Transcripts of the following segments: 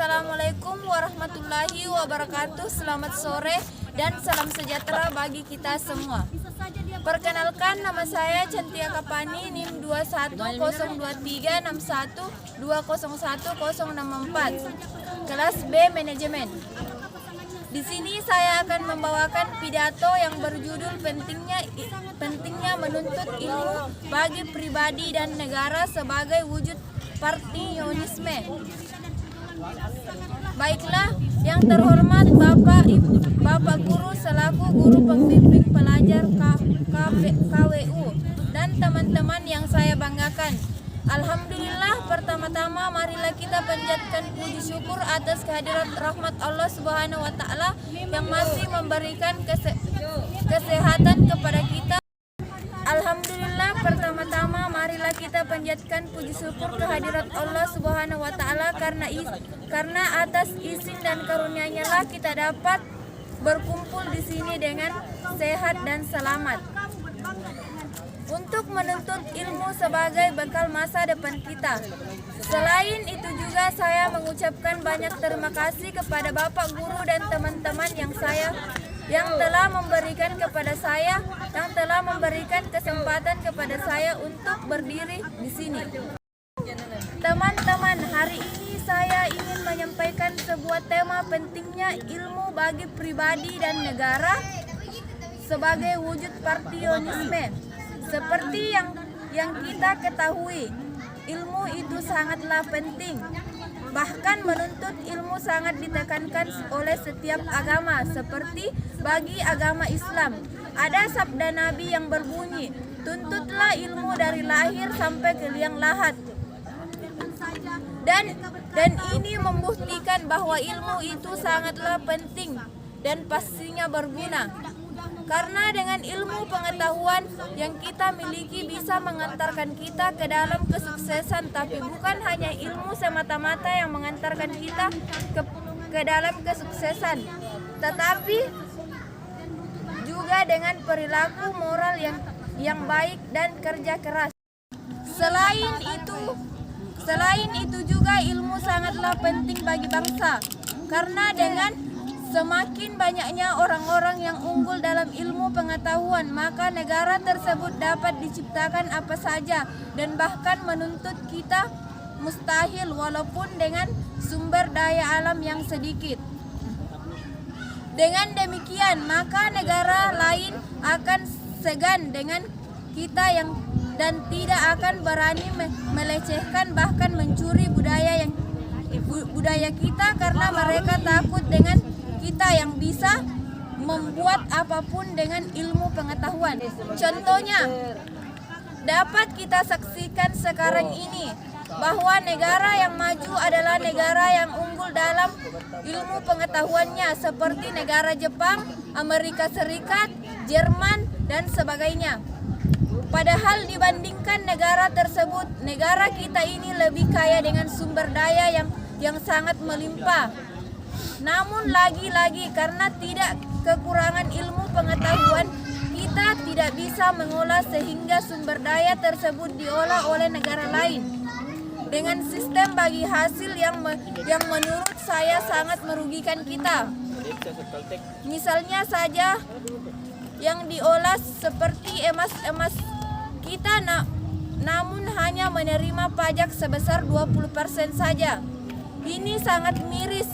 Assalamualaikum warahmatullahi wabarakatuh. Selamat sore dan salam sejahtera bagi kita semua. Perkenalkan, nama saya Cantia Kapani, NIM 2102361201064, kelas B Manajemen. Di sini saya akan membawakan pidato yang berjudul pentingnya menuntut ilmu bagi pribadi dan negara sebagai wujud partionisme. Baiklah, yang terhormat Bapak Guru selaku guru pembimbing pelajar KWU dan teman-teman yang saya banggakan. Alhamdulillah, pertama-tama marilah kita panjatkan puji syukur atas kehadirat rahmat Allah Subhanahu wa taala yang masih memberikan kesehatan kepada kita. Alhamdulillah, pertama-tama marilah kita panjatkan puji syukur kehadirat Allah Subhanahu wa taala karena atas izin dan karunia-Nya lah kita dapat berkumpul di sini dengan sehat dan selamat untuk menuntut ilmu sebagai bekal masa depan kita. Selain itu juga saya mengucapkan banyak terima kasih kepada Bapak Guru dan teman-teman yang telah memberikan kesempatan kepada saya untuk berdiri di sini. Teman-teman, hari ini saya ingin menyampaikan sebuah tema pentingnya ilmu bagi pribadi dan negara sebagai wujud partionisme. Seperti yang kita ketahui, ilmu itu sangatlah penting. Bahkan menuntut ilmu sangat ditekankan oleh setiap agama. Seperti bagi agama Islam, ada sabda Nabi yang berbunyi, "Tuntutlah ilmu dari lahir sampai ke liang lahat." Dan ini membuktikan bahwa ilmu itu sangatlah penting dan pastinya berguna. Karena dengan ilmu pengetahuan yang kita miliki bisa mengantarkan kita ke dalam kesuksesan, tapi bukan hanya ilmu semata-mata yang mengantarkan kita ke dalam kesuksesan, tetapi juga dengan perilaku moral yang baik dan kerja keras. Selain itu juga ilmu sangatlah penting bagi bangsa, karena dengan semakin banyaknya orang-orang yang unggul dalam ilmu pengetahuan, maka negara tersebut dapat diciptakan apa saja dan bahkan menuntut kita mustahil walaupun dengan sumber daya alam yang sedikit. Dengan demikian, maka negara lain akan segan dengan kita dan tidak akan berani melecehkan bahkan mencuri budaya kita karena mereka takut dengan kita yang bisa membuat apapun dengan ilmu pengetahuan. Contohnya, dapat kita saksikan sekarang ini bahwa negara yang maju adalah negara yang unggul dalam ilmu pengetahuannya, seperti negara Jepang, Amerika Serikat, Jerman, dan sebagainya. Padahal dibandingkan negara tersebut, negara kita ini lebih kaya dengan sumber daya yang sangat melimpah. Namun lagi-lagi karena tidak kekurangan ilmu pengetahuan, kita tidak bisa mengolah sehingga sumber daya tersebut diolah oleh negara lain dengan sistem bagi hasil yang menurut saya sangat merugikan kita. Misalnya saja yang diolah seperti emas kita namun hanya menerima pajak sebesar 20% saja. Ini sangat miris,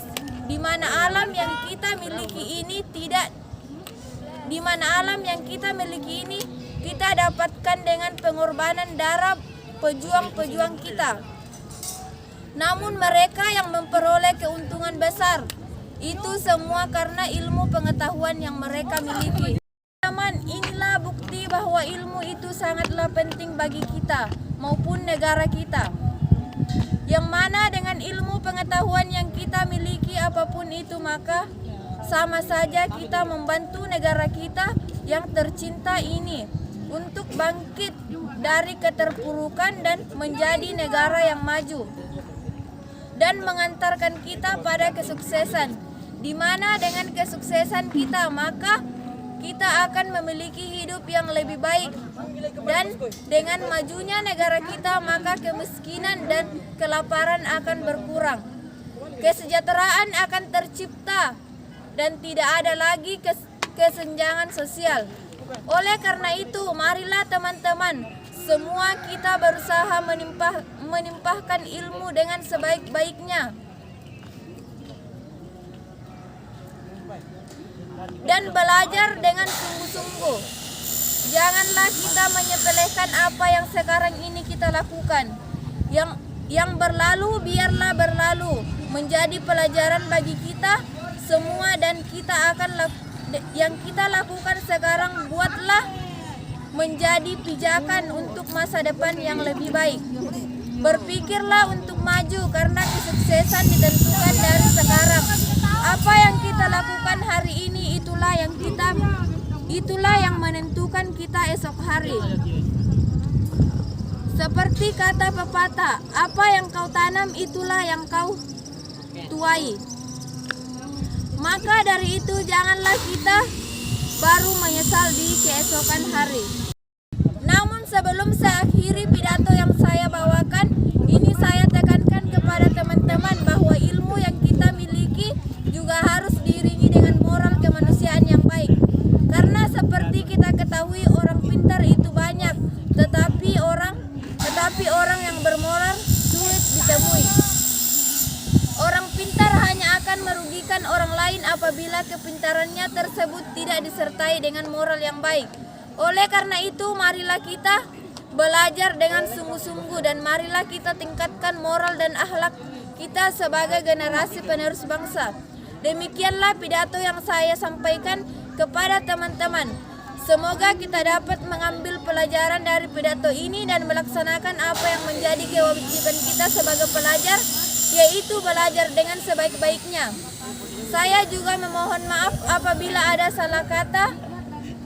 di mana alam yang kita miliki ini kita dapatkan dengan pengorbanan darah pejuang-pejuang kita. Namun mereka yang memperoleh keuntungan besar, itu semua karena ilmu pengetahuan yang mereka miliki. Teman, inilah bukti bahwa ilmu itu sangatlah penting bagi kita maupun negara kita. Yang mana dengan ilmu pengetahuan yang kita miliki apapun itu, maka sama saja kita membantu negara kita yang tercinta ini untuk bangkit dari keterpurukan dan menjadi negara yang maju dan mengantarkan kita pada kesuksesan, di mana dengan kesuksesan kita maka kita akan memiliki hidup yang lebih baik, dan dengan majunya negara kita maka kemiskinan dan kelaparan akan berkurang. kesejahteraan akan tercipta dan tidak ada lagi kesenjangan sosial. Oleh karena itu, marilah teman-teman, semua kita berusaha menimpahkan ilmu dengan sebaik-baiknya dan belajar dengan sungguh-sungguh. Janganlah kita menyepelekan apa yang sekarang ini kita lakukan. Yang berlalu biarlah berlalu, menjadi pelajaran bagi kita semua, dan yang kita lakukan sekarang buatlah menjadi pijakan untuk masa depan yang lebih baik. Berpikirlah untuk maju, karena kesuksesan ditentukan dari sekarang. Apa yang kita lakukan hari ini itulah yang menentukan kita esok hari. Seperti kata pepatah, apa yang kau tanam itulah yang kau tuai. Maka dari itu janganlah kita baru menyesal di keesokan hari. Namun sebelum saya akhiri pidato yang saya bawakan, ini saya tekankan kepada teman-teman bahwa ilmu yang kita miliki juga harus diiringi dengan moral kemanusiaan yang baik. Karena seperti kita ketahui, orang pintar itu banyak, tetapi orang yang bermoral sulit ditemui. Orang pintar hanya akan merugikan orang lain apabila kepintarannya tersebut tidak disertai dengan moral yang baik. Oleh karena itu, marilah kita belajar dengan sungguh-sungguh dan marilah kita tingkatkan moral dan akhlak kita sebagai generasi penerus bangsa. Demikianlah pidato yang saya sampaikan kepada teman-teman. Semoga kita dapat mengambil pelajaran dari pidato ini dan melaksanakan apa yang menjadi kewajiban kita sebagai pelajar, yaitu belajar dengan sebaik-baiknya. Saya juga memohon maaf apabila ada salah kata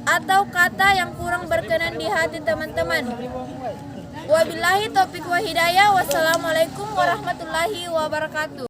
atau kata yang kurang berkenan di hati teman-teman. Wabillahi taufiq wa hidayah. Wassalamualaikum warahmatullahi wabarakatuh.